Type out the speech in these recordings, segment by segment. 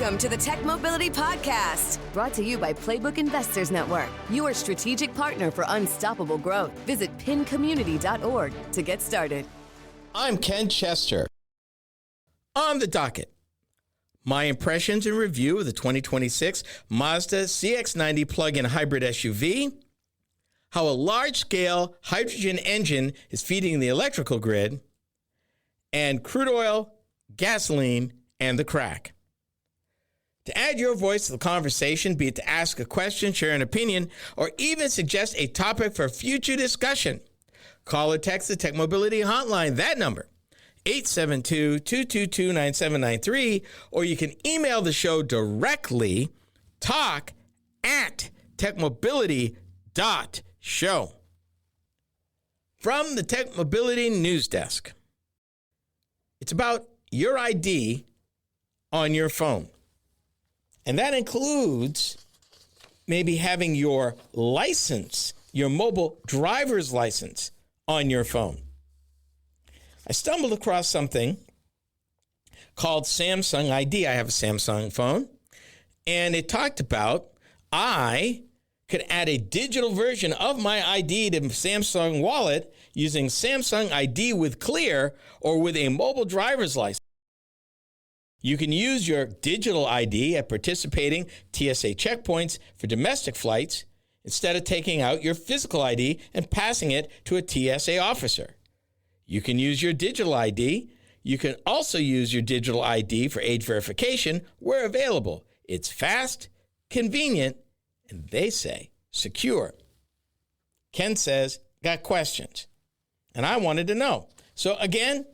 Welcome to the Tech Mobility Podcast, brought to you by Playbook Investors Network, your strategic partner for unstoppable growth. Visit pincommunity.org to get started. I'm Ken Chester. On the docket, my impressions and review of the 2026 Mazda CX-90 plug-in hybrid SUV, how a large-scale hydrogen engine is feeding the electrical grid, and crude oil, gasoline, and the crack. To add your voice to the conversation, be it to ask a question, share an opinion, or even suggest a topic for future discussion, call or text the Tech Mobility Hotline, that number, 872-222-9793, or you can email the show directly, talk@techmobility.show. From the Tech Mobility News Desk, it's about your ID on your phone. And that includes maybe having your license, your mobile driver's license, on your phone. I stumbled across something called Samsung ID. I have a Samsung phone, and it talked about I could add a digital version of my ID to Samsung Wallet using Samsung ID with Clear or with a mobile driver's license. You can use your digital ID at participating TSA checkpoints for domestic flights instead of taking out your physical ID and passing it to a TSA officer. You can use your digital ID. You can also use your digital ID for age verification where available. It's fast, convenient, and they say secure. Ken says, got questions. And I wanted to know. So again,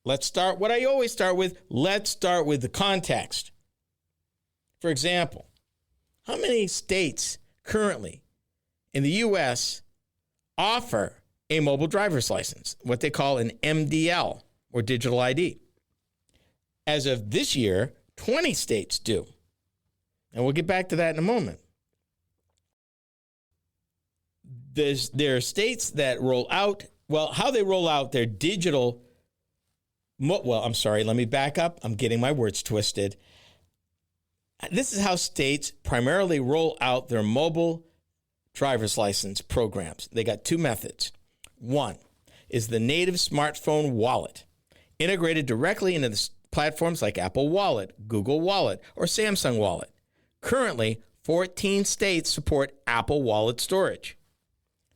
let's start what I always start with. Let's start with the context. For example, how many states currently in the U.S. offer a mobile driver's license, what they call an MDL, or digital ID? As of this year, 20 states do. And we'll get back to that in a moment. There are states that roll out, how they roll out their digital. Let me back up. I'm getting my words twisted. This is how states primarily roll out their mobile driver's license programs. They got two methods. One is the native smartphone wallet, integrated directly into the platforms like Apple Wallet, Google Wallet, or Samsung Wallet. Currently, 14 states support Apple Wallet storage.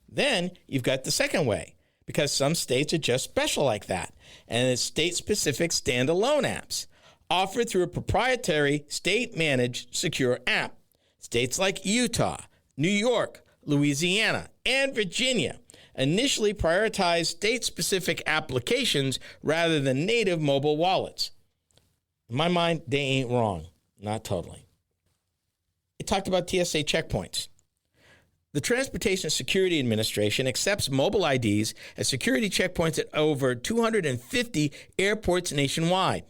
Then you've got the second way, because some states are just special like that, and it's state-specific standalone apps offered through a proprietary state-managed secure app. States like Utah, New York, Louisiana, and Virginia initially prioritize state-specific applications rather than native mobile wallets. In my mind, they ain't wrong. Not totally. It talked about TSA checkpoints. The Transportation Security Administration accepts mobile IDs at security checkpoints at over 250 airports nationwide,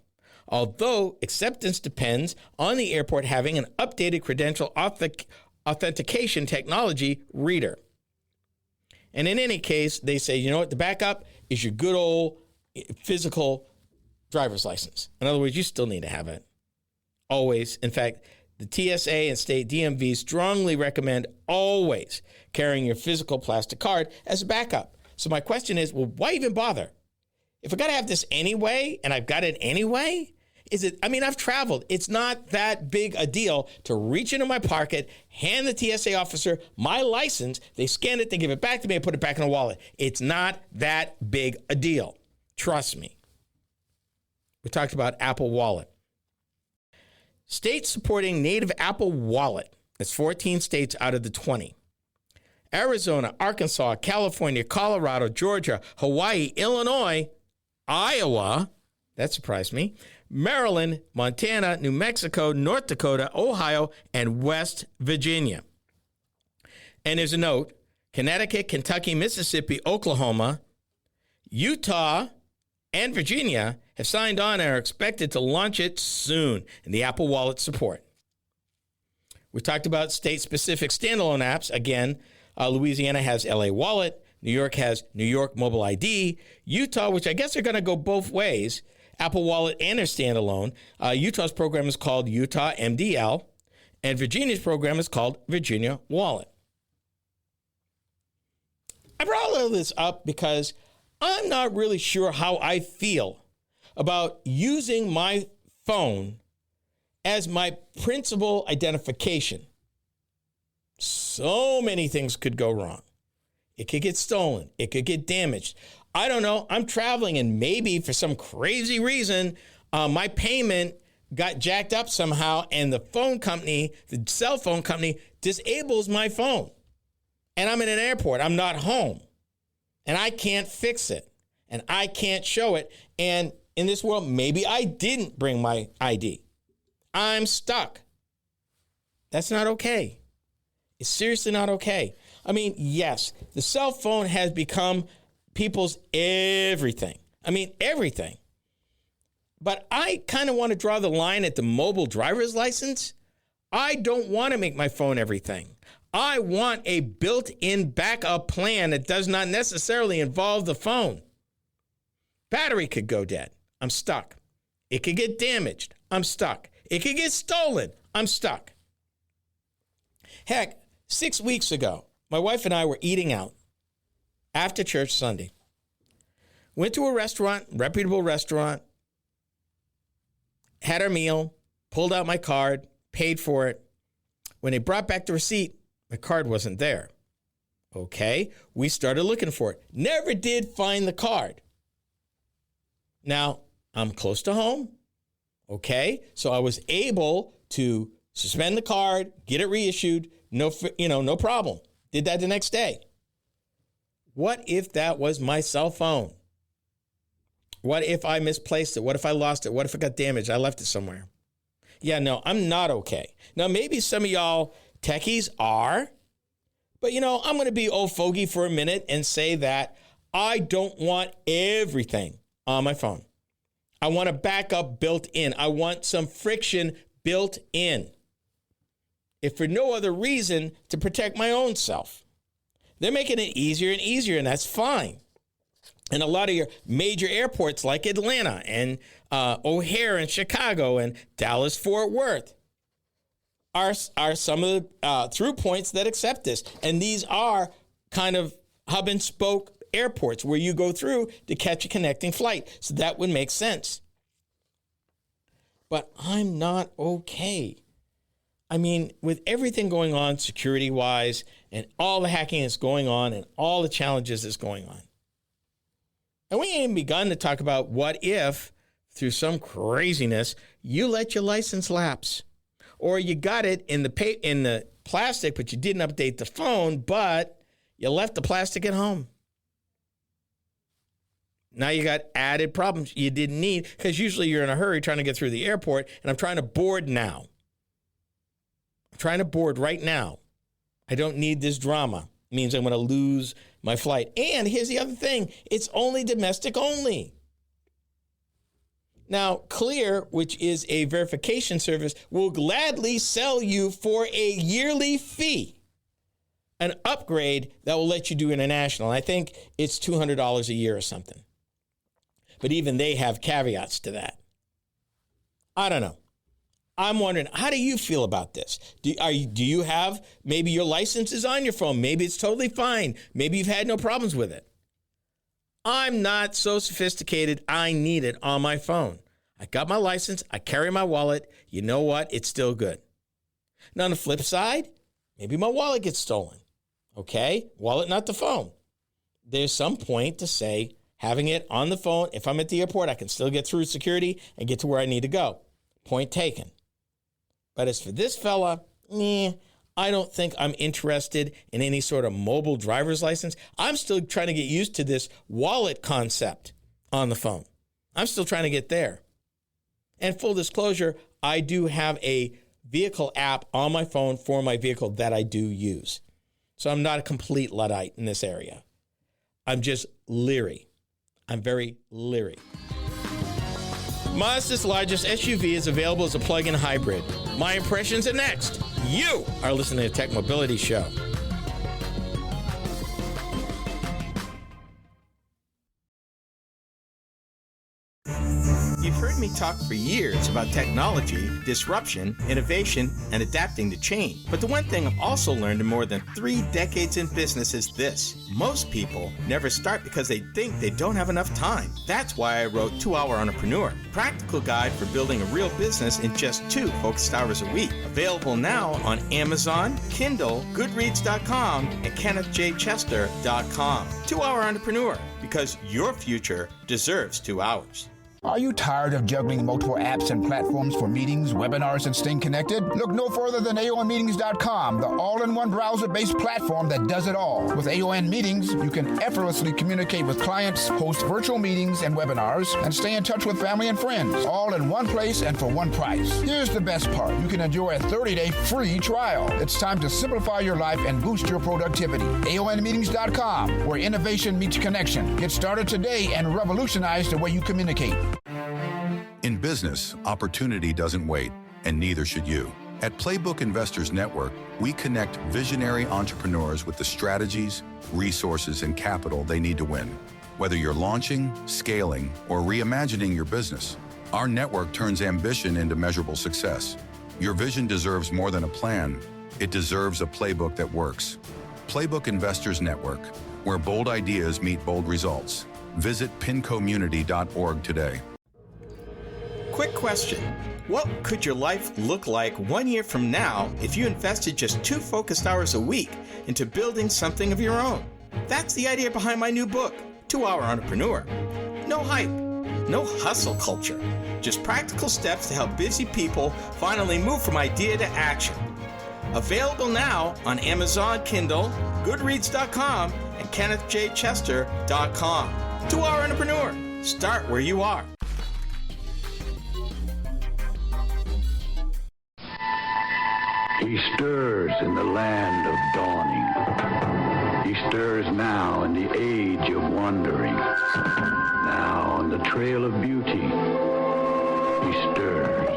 although acceptance depends on the airport having an updated credential authentication technology reader. And in any case, they say, you know what, the backup is your good old physical driver's license. In other words, you still need to have it. Always. In fact, the TSA and state DMV strongly recommend always carrying your physical plastic card as a backup. So my question is, well, why even bother? If I got to have this anyway, and I've got it anyway, I've traveled. It's not that big a deal to reach into my pocket, hand the TSA officer my license, they scan it, they give it back to me, and put it back in a wallet. It's not that big a deal. Trust me. We talked about Apple Wallet. States supporting native Apple Wallet. That's 14 states out of the 20. Arizona, Arkansas, California, Colorado, Georgia, Hawaii, Illinois, Iowa, that surprised me, Maryland, Montana, New Mexico, North Dakota, Ohio, and West Virginia. And there's a note, Connecticut, Kentucky, Mississippi, Oklahoma, Utah, and Virginia have signed on and are expected to launch it soon in the Apple Wallet support. We talked about state-specific standalone apps. Again, Louisiana has LA Wallet. New York has New York Mobile ID. Utah, which I guess are going to go both ways, Apple Wallet and their standalone. Utah's program is called Utah MDL, and Virginia's program is called Virginia Wallet. I brought all of this up because I'm not really sure how I feel about using my phone as my principal identification. So many things could go wrong. It could get stolen. It could get damaged. I don't know. I'm traveling and maybe for some crazy reason, my payment got jacked up somehow and the phone company, the cell phone company, disables my phone. And I'm in an airport. I'm not home. And I can't fix it. And I can't show it. And in this world, maybe I didn't bring my ID. I'm stuck. That's not okay. It's seriously not okay. I mean, yes, the cell phone has become people's everything. I mean, everything. But I kind of want to draw the line at the mobile driver's license. I don't want to make my phone everything. I want a built-in backup plan that does not necessarily involve the phone. Battery could go dead. I'm stuck. It could get damaged. I'm stuck. It could get stolen. I'm stuck. Heck, 6 weeks ago, my wife and I were eating out after church Sunday. Went to a restaurant, reputable restaurant, had our meal, pulled out my card, paid for it. When they brought back the receipt, my card wasn't there. Okay, we started looking for it. Never did find the card. Now, I'm close to home. Okay, so I was able to suspend the card, get it reissued, no problem. Did that the next day. What if that was my cell phone? What if I misplaced it? What if I lost it? What if it got damaged? I left it somewhere. Yeah, no, I'm not okay. Now, maybe some of y'all techies are, but I'm going to be old fogey for a minute and say that I don't want everything on my phone. I want a backup built in. I want some friction built in. If for no other reason, to protect my own self. They're making it easier and easier, and that's fine. And a lot of your major airports like Atlanta and O'Hare and Chicago and Dallas-Fort Worth are some of the through points that accept this. And these are kind of hub and spoke airports where you go through to catch a connecting flight. So that would make sense. But I'm not okay. I mean, with everything going on security-wise and all the hacking that's going on and all the challenges that's going on. And we ain't even begun to talk about what if, through some craziness, you let your license lapse. Or you got it in the plastic, but you didn't update the phone, but you left the plastic at home. Now you got added problems you didn't need because usually you're in a hurry trying to get through the airport, and I'm trying to board now. I'm trying to board right now. I don't need this drama. It means I'm going to lose my flight. And here's the other thing. It's only domestic only. Now, Clear, which is a verification service, will gladly sell you for a yearly fee an upgrade that will let you do international. I think it's $200 a year or something. But even they have caveats to that. I don't know. I'm wondering, how do you feel about this? Do you have, maybe your license is on your phone. Maybe it's totally fine. Maybe you've had no problems with it. I'm not so sophisticated. I need it on my phone. I got my license. I carry my wallet. You know what? It's still good. Now, on the flip side, maybe my wallet gets stolen. Okay? Wallet, not the phone. There's some point to say, having it on the phone, if I'm at the airport, I can still get through security and get to where I need to go. Point taken. But as for this fella, I don't think I'm interested in any sort of mobile driver's license. I'm still trying to get used to this wallet concept on the phone. I'm still trying to get there. And full disclosure, I do have a vehicle app on my phone for my vehicle that I do use. So I'm not a complete Luddite in this area. I'm just leery. I'm very leery. Mazda's largest SUV is available as a plug-in hybrid. My impressions are next. You are listening to Tech Mobility Show. You've heard me talk for years about technology, disruption, innovation, and adapting to change. But the one thing I've also learned in more than 3 decades in business is this. Most people never start because they think they don't have enough time. That's why I wrote 2 Hour Entrepreneur, a practical guide for building a real business in just 2 focused hours a week. Available now on Amazon, Kindle, Goodreads.com, and KennethJChester.com. 2 Hour Entrepreneur, because your future deserves 2 hours. Are you tired of juggling multiple apps and platforms for meetings, webinars, and staying connected? Look no further than AONmeetings.com, the all-in-one browser-based platform that does it all. With AON Meetings, you can effortlessly communicate with clients, host virtual meetings and webinars, and stay in touch with family and friends, all in one place and for one price. Here's the best part. You can enjoy a 30-day free trial. It's time to simplify your life and boost your productivity. AONmeetings.com, where innovation meets connection. Get started today and revolutionize the way you communicate. In business, opportunity doesn't wait, and neither should you. At Playbook Investors Network, we connect visionary entrepreneurs with the strategies, resources, and capital they need to win. Whether you're launching, scaling, or reimagining your business, our network turns ambition into measurable success. Your vision deserves more than a plan. It deserves a playbook that works. Playbook Investors Network, where bold ideas meet bold results. Visit pincommunity.org today. Quick question. What could your life look like 1 year from now if you invested just 2 focused hours a week into building something of your own? That's the idea behind my new book, 2 Hour Entrepreneur. No hype, no hustle culture, just practical steps to help busy people finally move from idea to action. Available now on Amazon, Kindle, Goodreads.com, and KennethJChester.com. 2 Hour Entrepreneur. Start where you are. He stirs in the land of dawning. He stirs now in the age of wandering. Now on the trail of beauty, he stirs.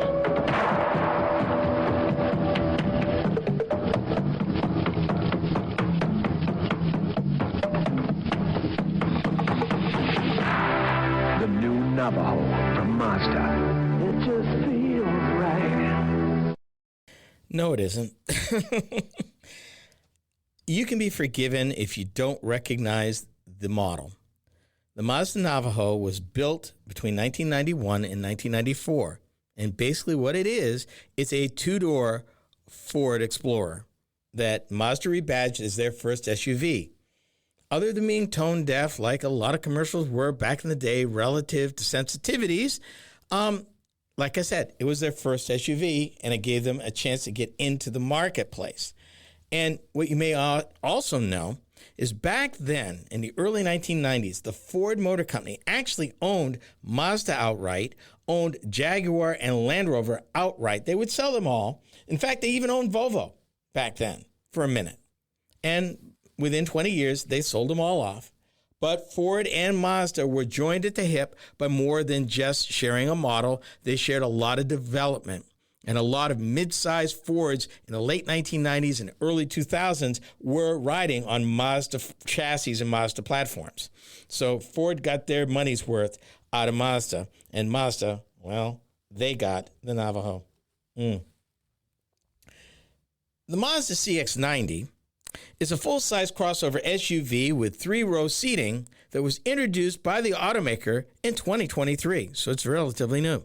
The new Navajo from Mazda. It just feels right. No, it isn't. You can be forgiven if you don't recognize the model. The Mazda Navajo was built between 1991 and 1994. And basically what it is, it's a 2-door Ford Explorer that Mazda rebadged as their first SUV. Other than being tone deaf, like a lot of commercials were back in the day relative to sensitivities, like I said, it was their first SUV, and it gave them a chance to get into the marketplace. And what you may also know is back then, in the early 1990s, the Ford Motor Company actually owned Mazda outright, owned Jaguar and Land Rover outright. They would sell them all. In fact, they even owned Volvo back then for a minute. And within 20 years, they sold them all off. But Ford and Mazda were joined at the hip by more than just sharing a model. They shared a lot of development. And a lot of mid-sized Fords in the late 1990s and early 2000s were riding on Mazda chassis and Mazda platforms. So Ford got their money's worth out of Mazda. And Mazda, well, they got the Navajo. The Mazda CX-90 is a full-size crossover SUV with 3-row seating that was introduced by the automaker in 2023, so it's relatively new.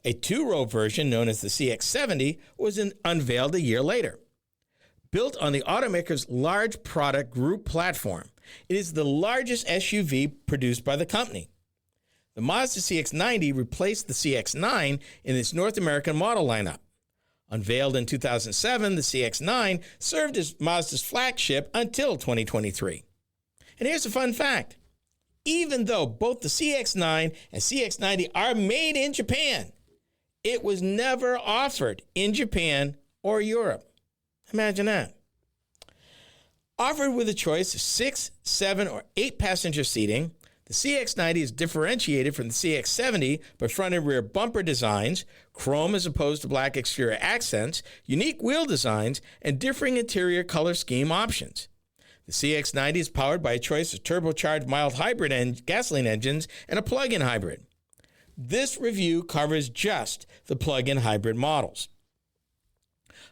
A 2-row version known as the CX-90 was unveiled a year later. Built on the automaker's large product group platform, it is the largest SUV produced by the company. The Mazda CX-90 replaced the CX-9 in its North American model lineup. Unveiled in 2007, the CX-9 served as Mazda's flagship until 2023. And here's a fun fact. Even though both the CX-9 and CX-90 are made in Japan, it was never offered in Japan or Europe. Imagine that. Offered with a choice of 6, 7, or 8 passenger seating, the CX-90 is differentiated from the CX-70 by front and rear bumper designs, chrome as opposed to black exterior accents, unique wheel designs, and differing interior color scheme options. The CX-90 is powered by a choice of turbocharged mild hybrid gasoline engines and a plug-in hybrid. this review covers just the plug-in hybrid models.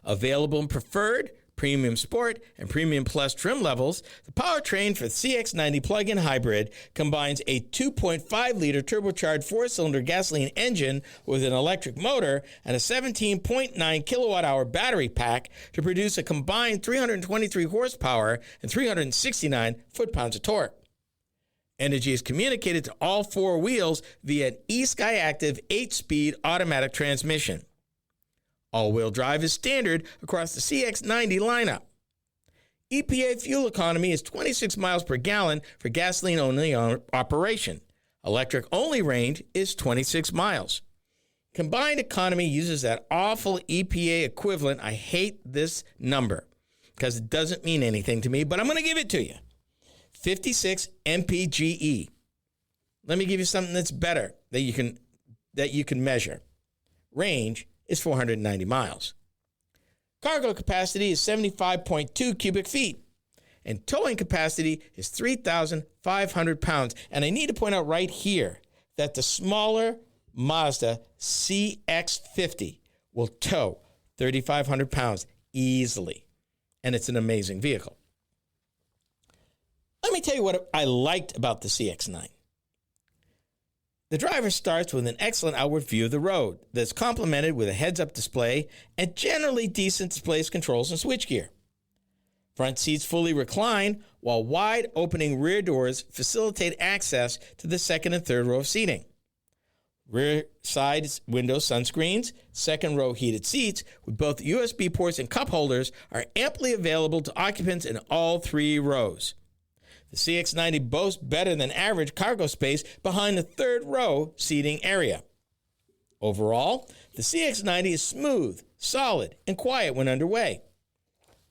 Available in preferred, Premium Sport, and Premium Plus trim levels, the powertrain for the CX-90 plug-in hybrid combines a 2.5-liter turbocharged 4-cylinder gasoline engine with an electric motor and a 17.9 kilowatt-hour battery pack to produce a combined 323 horsepower and 369 foot-pounds of torque. Energy is communicated to all four wheels via an eSkyActiv 8-speed automatic transmission. All-wheel drive is standard across the CX-90 lineup. EPA fuel economy is 26 miles per gallon for gasoline-only operation. Electric-only range is 26 miles. Combined economy uses that awful EPA equivalent. I hate this number because it doesn't mean anything to me, but I'm going to give it to you. 56 mpge. Let me give you something that's better that you can measure. Range is 490 miles. Cargo capacity is 75.2 cubic feet, and towing capacity is 3,500 pounds. And I need to point out right here that the smaller Mazda CX-90 will tow 3,500 pounds easily, and it's an amazing vehicle. Let me tell you what I liked about the CX-90. The driver starts with an excellent outward view of the road that's complemented with a heads-up display and generally decent displays, controls, and switchgear. Front seats fully recline, while wide-opening rear doors facilitate access to the second and third row of seating. Rear side window sunscreens, second row heated seats with both USB ports and cup holders are amply available to occupants in all three rows. The CX-90 boasts better than average cargo space behind the third row seating area. Overall, the CX-90 is smooth, solid, and quiet when underway.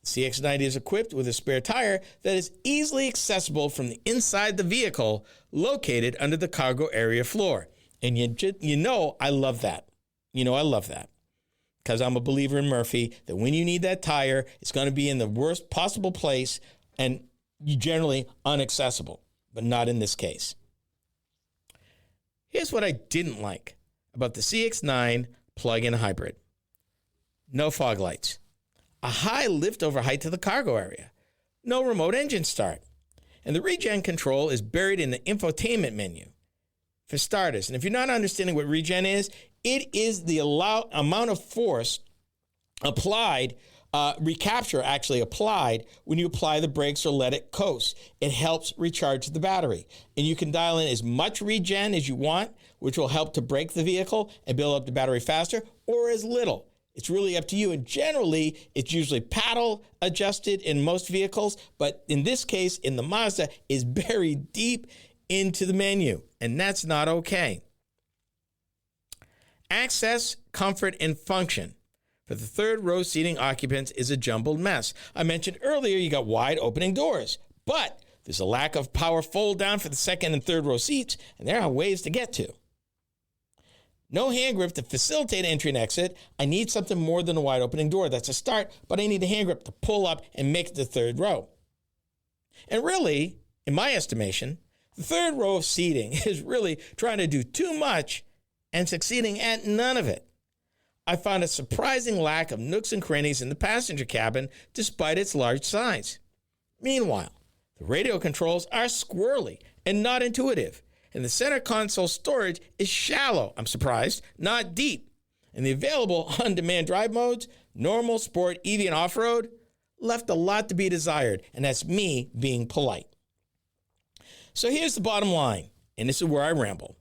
The CX-90 is equipped with a spare tire that is easily accessible from the inside the vehicle, located under the cargo area floor. And you know I love that. I love that. Because I'm a believer in Murphy, that when you need that tire, it's going to be in the worst possible place and generally inaccessible, but not in this case. Here's what I didn't like about the CX-9 plug-in hybrid. No fog lights. A high lift-over height to the cargo area. No remote engine start. And the regen control is buried in the infotainment menu. For starters, and if you're not understanding what regen is, it is the amount of force applied, recapture actually applied when you apply the brakes or let it coast. It helps recharge the battery. And you can dial in as much regen as you want, which will help to brake the vehicle and build up the battery faster, or as little. It's really up to you. And generally, it's usually paddle adjusted in most vehicles, but in this case, in the Mazda, is buried deep into the menu, and that's not okay. Access, comfort, and function for the third row seating occupants is a jumbled mess. I mentioned earlier you got wide opening doors, but there's a lack of power fold down for the second and third row seats, and there are ways to get to. No hand grip to facilitate entry and exit. I need something more than a wide opening door. That's a start, but I need a hand grip to pull up and make it the third row. And really, in my estimation, the third row of seating is really trying to do too much and succeeding at none of it. I found a surprising lack of nooks and crannies in the passenger cabin despite its large size. Meanwhile, the radio controls are squirrely and not intuitive, and the center console storage is shallow, I'm surprised, not deep. And the available on-demand drive modes, normal, sport, EV, and off-road, left a lot to be desired, and that's me being polite. So here's the bottom line, and this is where I ramble.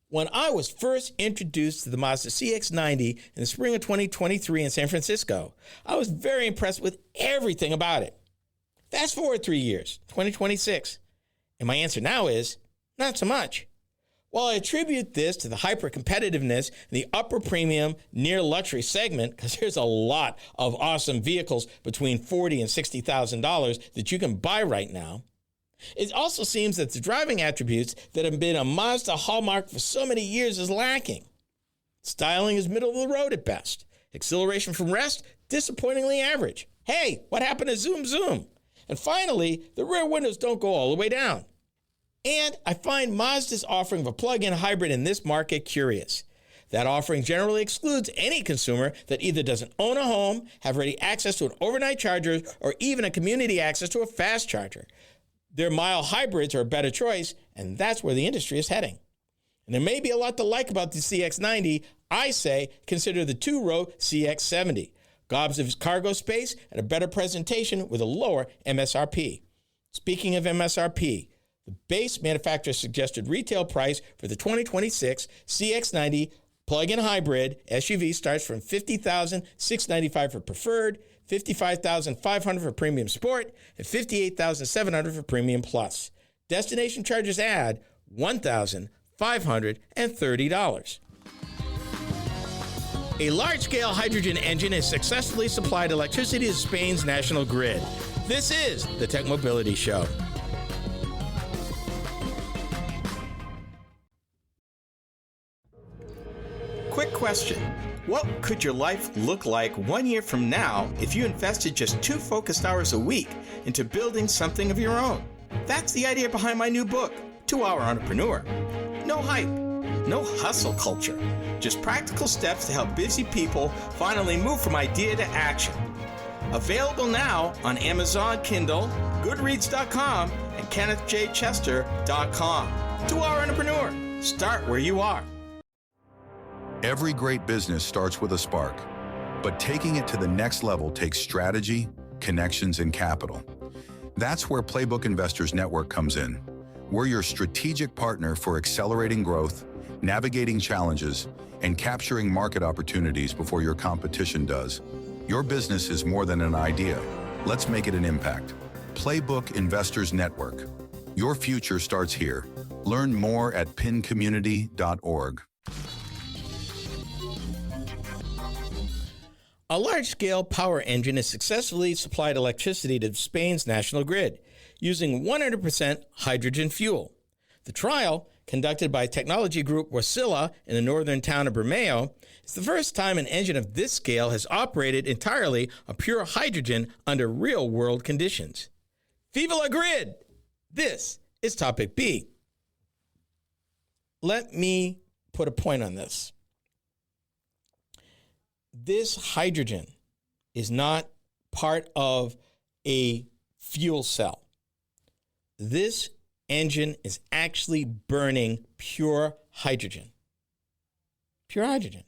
When I was first introduced to the Mazda CX-90 in the spring of 2023 in San Francisco, I was very impressed with everything about it. Fast forward 3 years, 2026, and my answer now is, not so much. While I attribute this to the hyper-competitiveness in the upper premium, near luxury segment, because there's a lot of awesome vehicles between $40,000 and $60,000 that you can buy right now, it also seems that the driving attributes that have been a Mazda hallmark for so many years is lacking. Styling is middle of the road at best. Acceleration from rest, disappointingly average. Hey, what happened to zoom zoom? And finally, the rear windows don't go all the way down. And I find Mazda's offering of a plug-in hybrid in this market curious. That offering generally excludes any consumer that either doesn't own a home, have ready access to an overnight charger, or even a community access to a fast charger. Their mild hybrids are a better choice, and that's where the industry is heading. And there may be a lot to like about the CX-90. I say consider the two-row CX-70. Gobs of cargo space and a better presentation with a lower MSRP. Speaking of MSRP, the base manufacturer suggested retail price for the 2026 CX-90 plug-in hybrid SUV starts from $50,695 for preferred, $55,500 for premium sport, and $58,700 for premium plus. Destination charges add $1,530. A large-scale hydrogen engine has successfully supplied electricity to Spain's national grid. This is the Tech Mobility Show. Quick question. What could your life look like 1 year from now if you invested just 2 focused hours a week into building something of your own? That's the idea behind my new book, 2 Hour Entrepreneur. No hype, no hustle culture, just practical steps to help busy people finally move from idea to action. Available now on Amazon Kindle, Goodreads.com, and KennethJChester.com. 2 Hour Entrepreneur. Start where you are. Every great business starts with a spark, but taking it to the next level takes strategy, connections, and capital. That's where Playbook Investors Network comes in. We're your strategic partner for accelerating growth, navigating challenges, and capturing market opportunities before your competition does. Your business is more than an idea. Let's make it an impact. Playbook Investors Network. Your future starts here. Learn more at pincommunity.org. A large-scale power engine has successfully supplied electricity to Spain's national grid using 100% hydrogen fuel. The trial, conducted by technology group Wasilla in the northern town of Bermeo, is the first time an engine of this scale has operated entirely on pure hydrogen under real-world conditions. Viva la grid! This is Topic B. Let me put a point on this. This hydrogen is not part of a fuel cell. This engine is actually burning pure hydrogen. Pure hydrogen.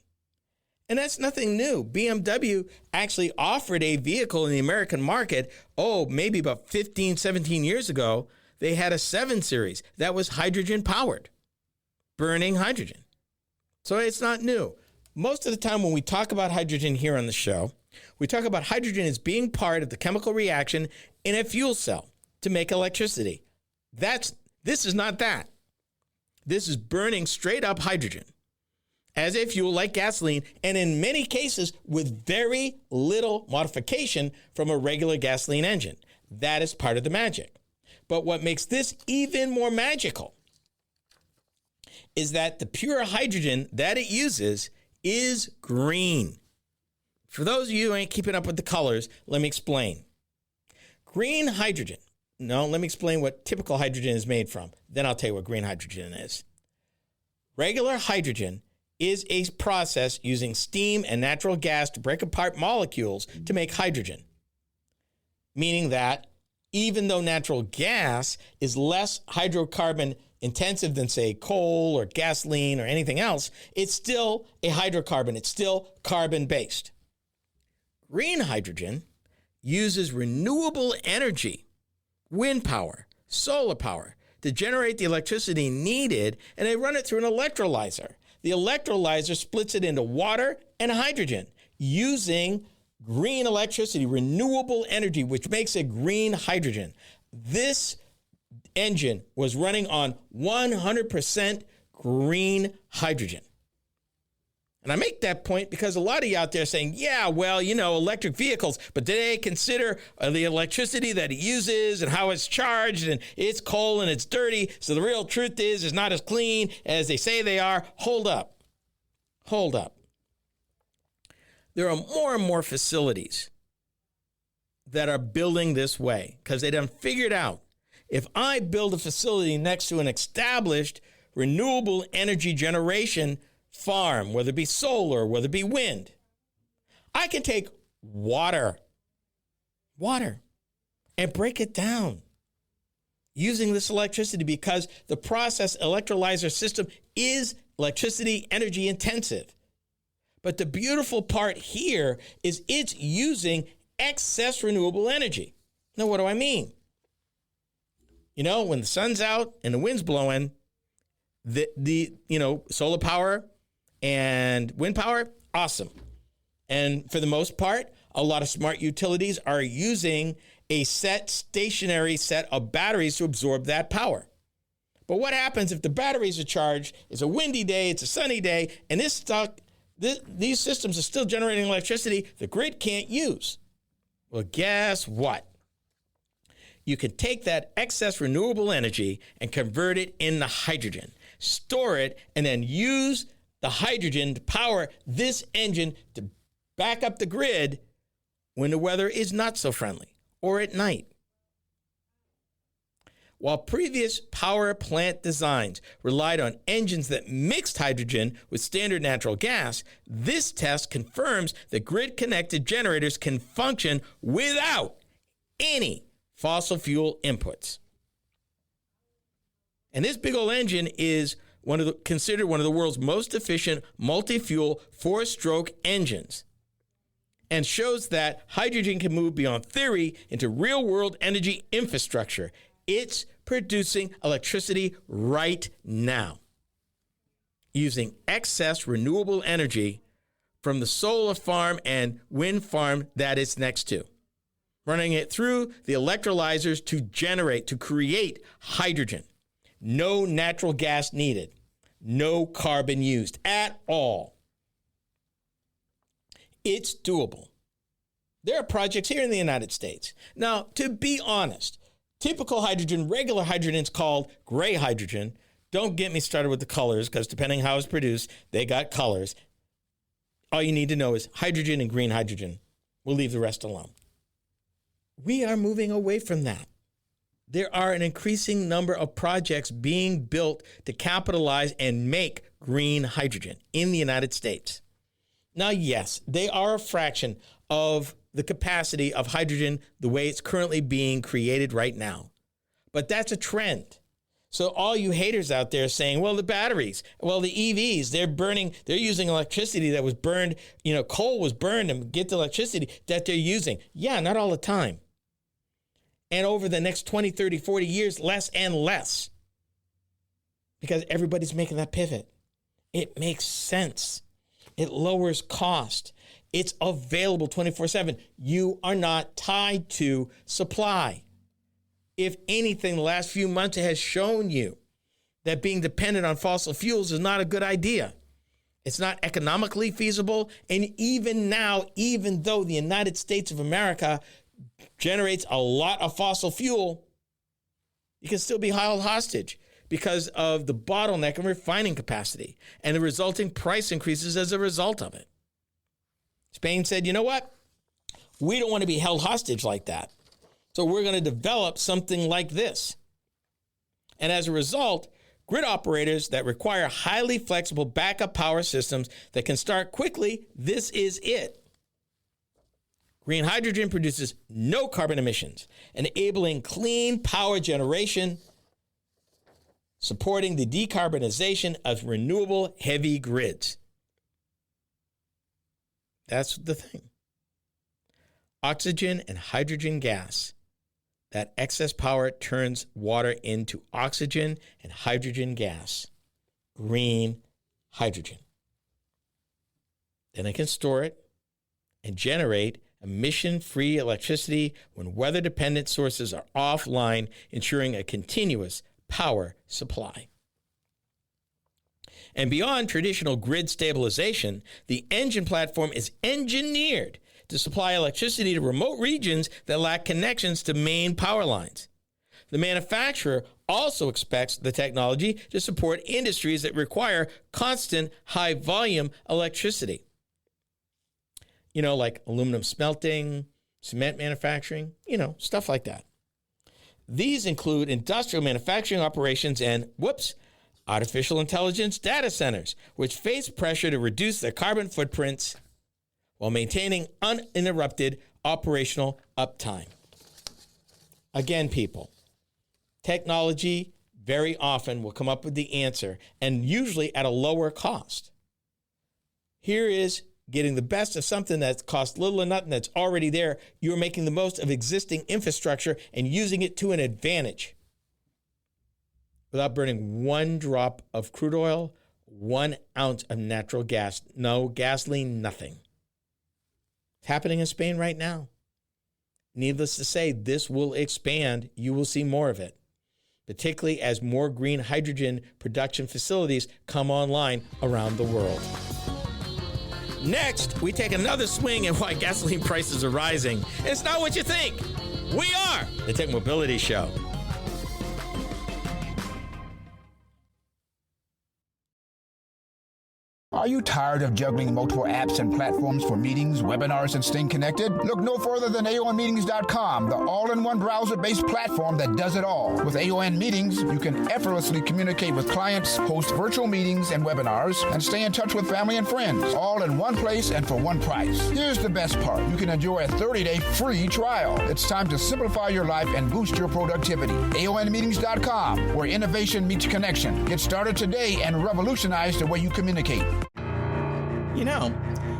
And that's nothing new. BMW actually offered a vehicle in the American market, maybe about 15, 17 years ago. They had a 7 Series that was hydrogen powered, burning hydrogen. So it's not new. Most of the time when we talk about hydrogen here on the show, we talk about hydrogen as being part of the chemical reaction in a fuel cell to make electricity. This is not that. This is burning straight up hydrogen as a fuel like gasoline, and in many cases with very little modification from a regular gasoline engine. That is part of the magic. But what makes this even more magical is that the pure hydrogen that it uses is green. For those of you who ain't keeping up with the colors, let me explain. Green hydrogen. No, let me explain what typical hydrogen is made from. Then I'll tell you what green hydrogen is. Regular hydrogen is a process using steam and natural gas to break apart molecules to make hydrogen. Meaning that even though natural gas is less hydrocarbon intensive than, say, coal or gasoline or anything else, it's still a hydrocarbon. It's still carbon-based. Green hydrogen uses renewable energy, wind power, solar power, to generate the electricity needed, and they run it through an electrolyzer. The electrolyzer splits it into water and hydrogen using green electricity, renewable energy, which makes it green hydrogen. This engine was running on 100% green hydrogen. And I make that point because a lot of you out there are saying, yeah, well, electric vehicles, but do they consider the electricity that it uses and how it's charged, and it's coal and it's dirty, so the real truth is it's not as clean as they say they are. Hold up. There are more and more facilities that are building this way because they done figured out if I build a facility next to an established renewable energy generation farm, whether it be solar, whether it be wind, I can take water, and break it down using this electricity, because the process electrolyzer system is electricity energy intensive. But the beautiful part here is it's using excess renewable energy. Now, what do I mean? You know, when the sun's out and the wind's blowing, the solar power and wind power, awesome. And for the most part, a lot of smart utilities are using a stationary set of batteries to absorb that power. But what happens if the batteries are charged, it's a windy day, it's a sunny day, and these systems are still generating electricity the grid can't use? Well, guess what? You can take that excess renewable energy and convert it into hydrogen, store it, and then use the hydrogen to power this engine to back up the grid when the weather is not so friendly or at night. While previous power plant designs relied on engines that mixed hydrogen with standard natural gas, this test confirms that grid-connected generators can function without any fossil fuel inputs. And this big old engine is considered one of the world's most efficient multi-fuel four-stroke engines, and shows that hydrogen can move beyond theory into real-world energy infrastructure. It's producing electricity right now using excess renewable energy from the solar farm and wind farm that it's next to, running it through the electrolyzers to create hydrogen. No natural gas needed, no carbon used at all. It's doable. There are projects here in the United States. Now, to be honest, typical hydrogen, regular hydrogen, is called gray hydrogen. Don't get me started with the colors, because depending how it's produced, they got colors. All you need to know is hydrogen and green hydrogen. We'll leave the rest alone. We are moving away from that. There are an increasing number of projects being built to capitalize and make green hydrogen in the United States. Now, yes, they are a fraction of the capacity of hydrogen the way it's currently being created right now. But that's a trend. So all you haters out there saying, well, the batteries, well, the EVs, they're using electricity that was burned, coal was burned and get the electricity that they're using. Yeah, not all the time. And over the next 20, 30, 40 years, less and less. Because everybody's making that pivot. It makes sense. It lowers cost. It's available 24/7. You are not tied to supply. If anything, the last few months has shown you that being dependent on fossil fuels is not a good idea. It's not economically feasible. And even now, even though the United States of America generates a lot of fossil fuel, you can still be held hostage because of the bottleneck in refining capacity and the resulting price increases as a result of it. Spain said, you know what? We don't want to be held hostage like that. So we're going to develop something like this. And as a result, grid operators that require highly flexible backup power systems that can start quickly, this is it. Green hydrogen produces no carbon emissions, enabling clean power generation, supporting the decarbonization of renewable heavy grids. That's the thing. Oxygen and hydrogen gas. That excess power turns water into oxygen and hydrogen gas. Green hydrogen. Then it can store it and generate emission-free electricity when weather-dependent sources are offline, ensuring a continuous power supply. And beyond traditional grid stabilization, the engine platform is engineered to supply electricity to remote regions that lack connections to main power lines. The manufacturer also expects the technology to support industries that require constant high-volume electricity. Like aluminum smelting, cement manufacturing, stuff like that. These include industrial manufacturing operations and, artificial intelligence data centers, which face pressure to reduce their carbon footprints while maintaining uninterrupted operational uptime. Again, people, technology very often will come up with the answer, and usually at a lower cost. Here is getting the best of something that costs little or nothing that's already there. You're making the most of existing infrastructure and using it to an advantage without burning one drop of crude oil, 1 ounce of natural gas. No gasoline, nothing. It's happening in Spain right now. Needless to say, this will expand. You will see more of it, particularly as more green hydrogen production facilities come online around the world. Next, we take another swing at why gasoline prices are rising. It's not what you think. We are the Tech Mobility Show. Are you tired of juggling multiple apps and platforms for meetings, webinars, and staying connected? Look no further than AONmeetings.com, the all-in-one browser-based platform that does it all. With AON Meetings, you can effortlessly communicate with clients, host virtual meetings and webinars, and stay in touch with family and friends, all in one place and for one price. Here's the best part. You can enjoy a 30-day free trial. It's time to simplify your life and boost your productivity. AONmeetings.com, where innovation meets connection. Get started today and revolutionize the way you communicate. You know,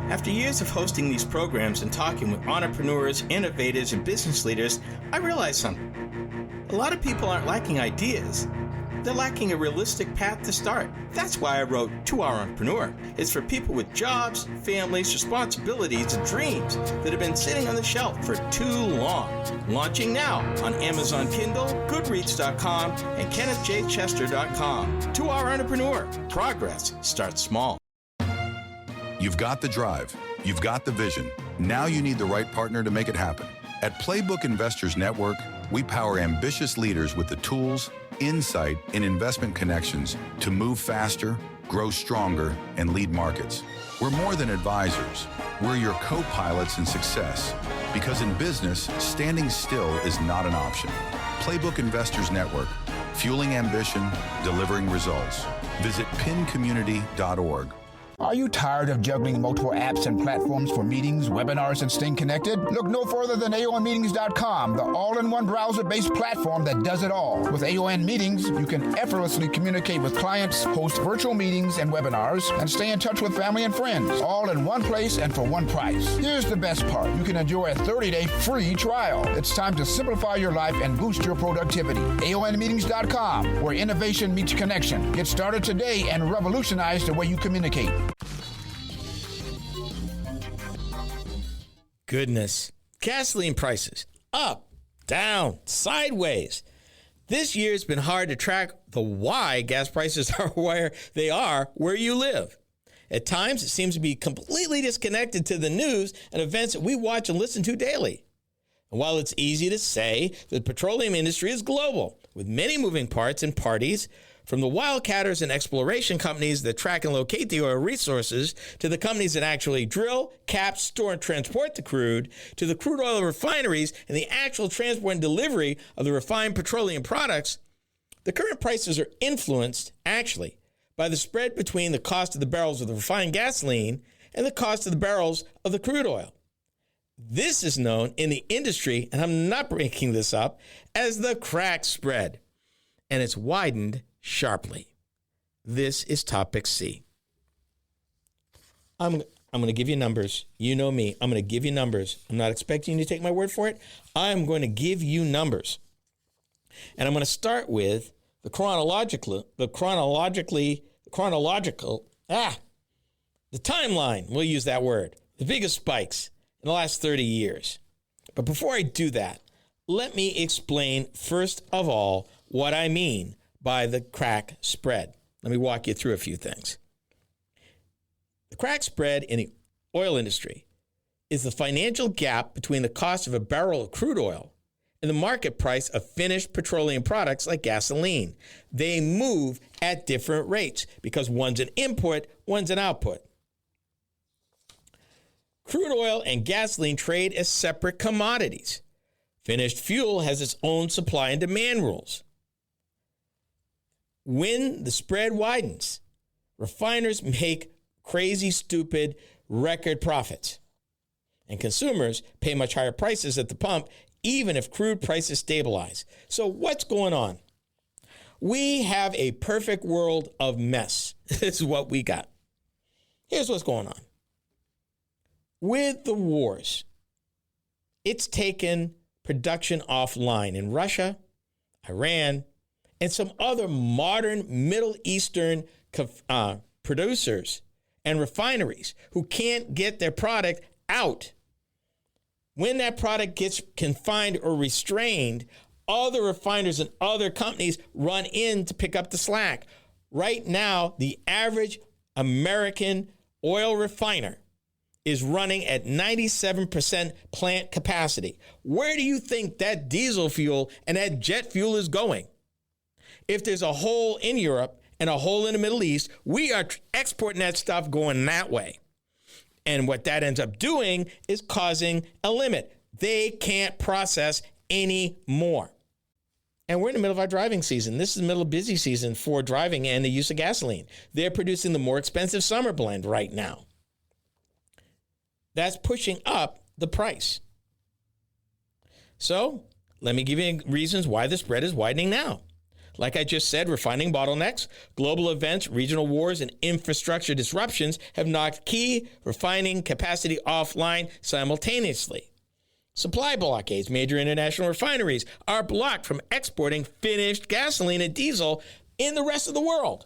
after years of hosting these programs and talking with entrepreneurs, innovators, and business leaders, I realized something. A lot of people aren't lacking ideas. They're lacking a realistic path to start. That's why I wrote 2-Hour Entrepreneur. It's for people with jobs, families, responsibilities, and dreams that have been sitting on the shelf for too long. Launching now on Amazon Kindle, Goodreads.com, and KennethJChester.com. 2-Hour Entrepreneur. Progress starts small. You've got the drive. You've got the vision. Now you need the right partner to make it happen. At Playbook Investors Network, we power ambitious leaders with the tools, insight, and investment connections to move faster, grow stronger, and lead markets. We're more than advisors. We're your co-pilots in success. Because in business, standing still is not an option. Playbook Investors Network, fueling ambition, delivering results. Visit pincommunity.org. Are you tired of juggling multiple apps and platforms for meetings, webinars, and staying connected? Look no further than AONmeetings.com, the all-in-one browser-based platform that does it all. With AON Meetings, you can effortlessly communicate with clients, host virtual meetings and webinars, and stay in touch with family and friends, all in one place and for one price. Here's the best part. You can enjoy a 30-day free trial. It's time to simplify your life and boost your productivity. AONmeetings.com, where innovation meets connection. Get started today and revolutionize the way you communicate. Goodness. Gasoline prices up, down, sideways. This year's been hard to track the why gas prices are where they are where you live. At times, it seems to be completely disconnected to the news and events that we watch and listen to daily. And while it's easy to say, the petroleum industry is global, with many moving parts and parties, from the wildcatters and exploration companies that track and locate the oil resources, to the companies that actually drill, cap, store, and transport the crude, to the crude oil refineries and the actual transport and delivery of the refined petroleum products, the current prices are influenced, actually, by the spread between the cost of the barrels of the refined gasoline and the cost of the barrels of the crude oil. This is known in the industry, and I'm not making this up, as the crack spread, and it's widened sharply. This is topic C. I'm going to give you numbers. You know me. I'm going to give you numbers. I'm not expecting you to take my word for it. I'm going to give you numbers. And I'm going to start with the timeline. We'll use that word. The biggest spikes in the last 30 years. But before I do that, let me explain first of all what I mean by the crack spread. Let me walk you through a few things. The crack spread in the oil industry is the financial gap between the cost of a barrel of crude oil and the market price of finished petroleum products like gasoline. They move at different rates because one's an input, one's an output. Crude oil and gasoline trade as separate commodities. Finished fuel has its own supply and demand rules. When the spread widens, refiners make crazy, stupid, record profits. And consumers pay much higher prices at the pump, even if crude prices stabilize. So what's going on? We have a perfect world of mess. This is what we got. Here's what's going on. With the wars, it's taken production offline in Russia, Iran, and some other modern Middle Eastern producers and refineries who can't get their product out. When that product gets confined or restrained, other refiners and other companies run in to pick up the slack. Right now, the average American oil refiner is running at 97% plant capacity. Where do you think that diesel fuel and that jet fuel is going? If there's a hole in Europe and a hole in the Middle East, we are exporting that stuff going that way. And what that ends up doing is causing a limit. They can't process any more. And we're in the middle of our driving season. This is the middle of busy season for driving and the use of gasoline. They're producing the more expensive summer blend right now. That's pushing up the price. So let me give you reasons why the spread is widening now. Like I just said, refining bottlenecks, global events, regional wars, and infrastructure disruptions have knocked key refining capacity offline simultaneously. Supply blockades. Major international refineries are blocked from exporting finished gasoline and diesel in the rest of the world.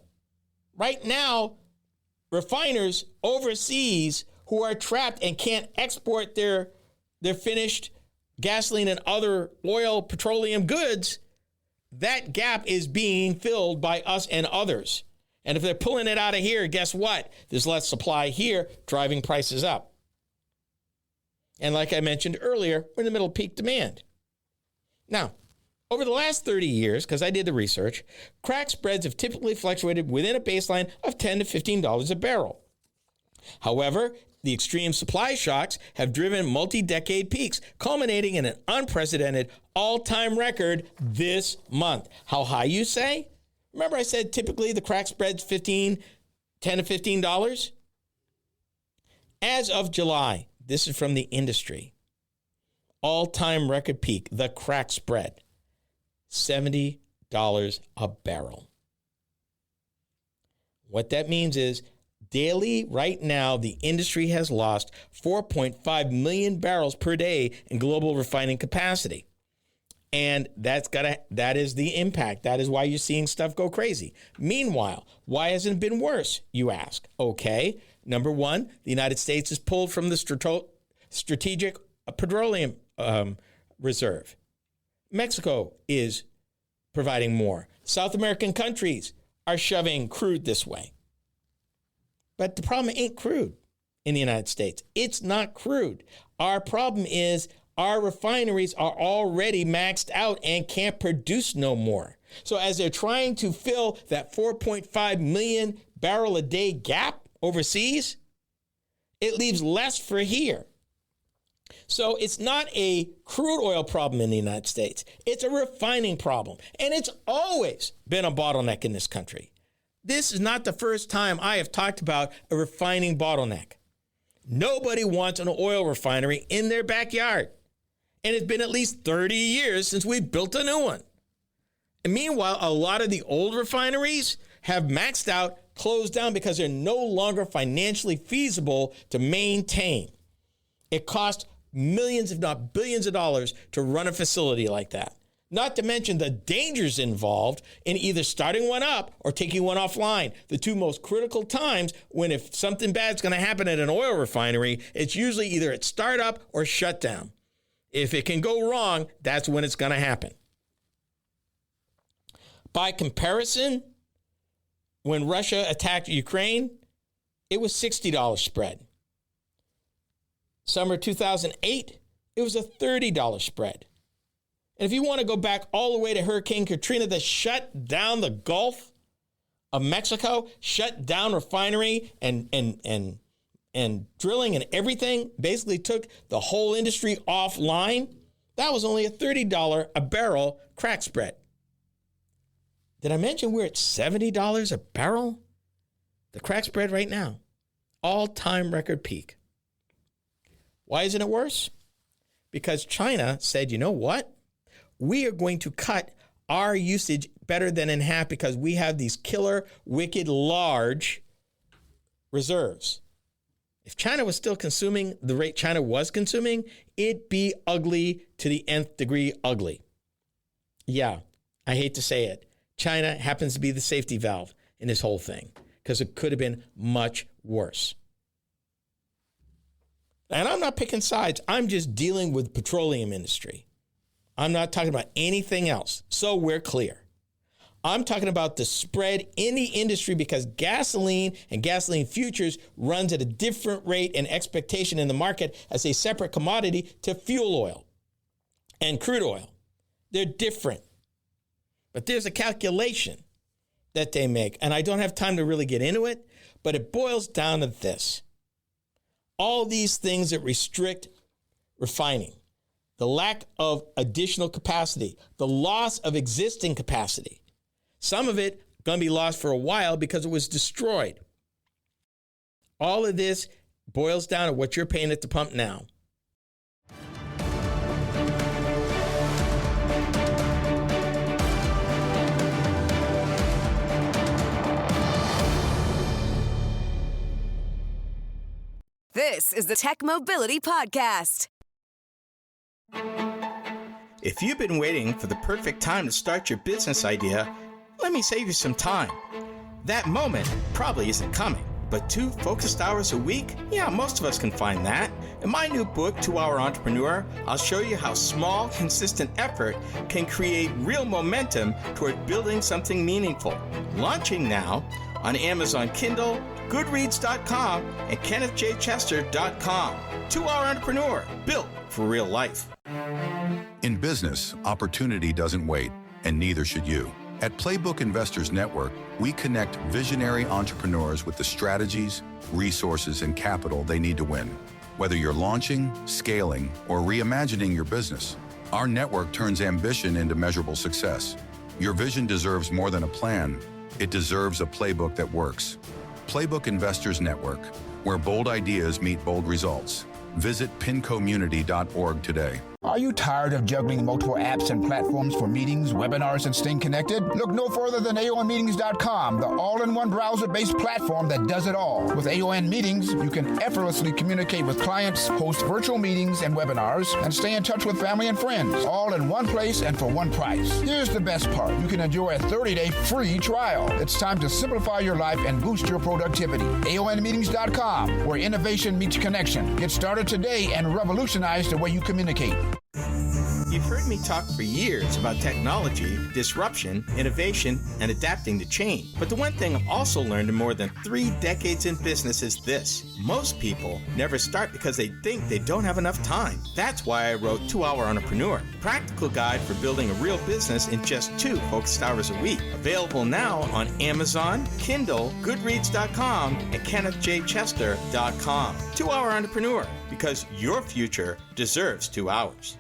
Right now, refiners overseas who are trapped and can't export their finished gasoline and other oil, petroleum goods, that gap is being filled by us and others. And if they're pulling it out of here, guess what? There's less supply here, driving prices up. And like I mentioned earlier, we're in the middle of peak demand. Now, over the last 30 years, because I did the research, crack spreads have typically fluctuated within a baseline of $10 to $15 a barrel. However, the extreme supply shocks have driven multi-decade peaks, culminating in an unprecedented all-time record this month. How high, you say? Remember I said typically the crack spread's $10 to $15? As of July, this is from the industry, all-time record peak, the crack spread, $70 a barrel. What that means is daily, right now, the industry has lost 4.5 million barrels per day in global refining capacity. And that is the impact. That is why you're seeing stuff go crazy. Meanwhile, why hasn't it been worse, you ask? Okay, number one, the United States is pulled from the strategic petroleum reserve. Mexico is providing more. South American countries are shoving crude this way. But the problem ain't crude in the United States. It's not crude. Our problem is our refineries are already maxed out and can't produce no more. So as they're trying to fill that 4.5 million barrel a day gap overseas, it leaves less for here. So it's not a crude oil problem in the United States. It's a refining problem. And it's always been a bottleneck in this country. This is not the first time I have talked about a refining bottleneck. Nobody wants an oil refinery in their backyard. And it's been at least 30 years since we built a new one. And meanwhile, a lot of the old refineries have maxed out, closed down because they're no longer financially feasible to maintain. It costs millions, if not billions of dollars to run a facility like that. Not to mention the dangers involved in either starting one up or taking one offline. The two most critical times when if something bad's going to happen at an oil refinery, it's usually either at startup or shutdown. If it can go wrong, that's when it's going to happen. By comparison, when Russia attacked Ukraine, it was $60 spread. Summer 2008, it was a $30 spread. And if you want to go back all the way to Hurricane Katrina that shut down the Gulf of Mexico, shut down refinery and drilling and everything, basically took the whole industry offline, That was only a $30 a barrel crack spread. Did I mention we're at $70 a barrel? The crack spread right now, all-time record peak. Why isn't it worse? Because China said, you know what? We are going to cut our usage better than in half because we have these killer, wicked, large reserves. If China was still consuming the rate China was consuming, it'd be ugly to the nth degree ugly. Yeah, I hate to say it. China happens to be the safety valve in this whole thing because it could have been much worse. And I'm not picking sides. I'm just dealing with the petroleum industry. I'm not talking about anything else. So we're clear. I'm talking about the spread in the industry because gasoline and gasoline futures runs at a different rate and expectation in the market as a separate commodity to fuel oil and crude oil. They're different. But there's a calculation that they make, and I don't have time to really get into it, but it boils down to this. All these things that restrict refining, the lack of additional capacity, the loss of existing capacity, some of it going to be lost for a while because it was destroyed. All of this boils down to what you're paying at the pump now. This is the Tech Mobility Podcast. If you've been waiting for the perfect time to start your business idea, let me save you some time. That moment probably isn't coming, but 2 focused hours a week? Yeah, most of us can find that. In my new book, 2 Hour Entrepreneur, I'll show you how small, consistent effort can create real momentum toward building something meaningful. Launching now on Amazon Kindle, Goodreads.com, and KennethJChester.com. 2 Hour Entrepreneur, built for real life. In business, opportunity doesn't wait, and neither should you. At Playbook Investors Network, we connect visionary entrepreneurs with the strategies, resources, and capital they need to win. Whether you're launching, scaling, or reimagining your business, our network turns ambition into measurable success. Your vision deserves more than a plan. It deserves a playbook that works. Playbook Investors Network, where bold ideas meet bold results. Visit pincommunity.org today. Are you tired of juggling multiple apps and platforms for meetings, webinars, and staying connected? Look no further than AONmeetings.com, the all-in-one browser-based platform that does it all. With AON Meetings, you can effortlessly communicate with clients, host virtual meetings and webinars, and stay in touch with family and friends, all in one place and for one price. Here's the best part. You can enjoy a 30-day free trial. It's time to simplify your life and boost your productivity. AONmeetings.com, where innovation meets connection. Get started today and revolutionize the way you communicate. You've heard me talk for years about technology, disruption, innovation, and adapting to change. But the one thing I've also learned in more than 3 decades in business is this. Most people never start because they think they don't have enough time. That's why I wrote 2 Hour Entrepreneur, a practical guide for building a real business in just 2 focused hours a week. Available now on Amazon, Kindle, Goodreads.com, and KennethJChester.com. 2 Hour Entrepreneur, because your future deserves 2 hours.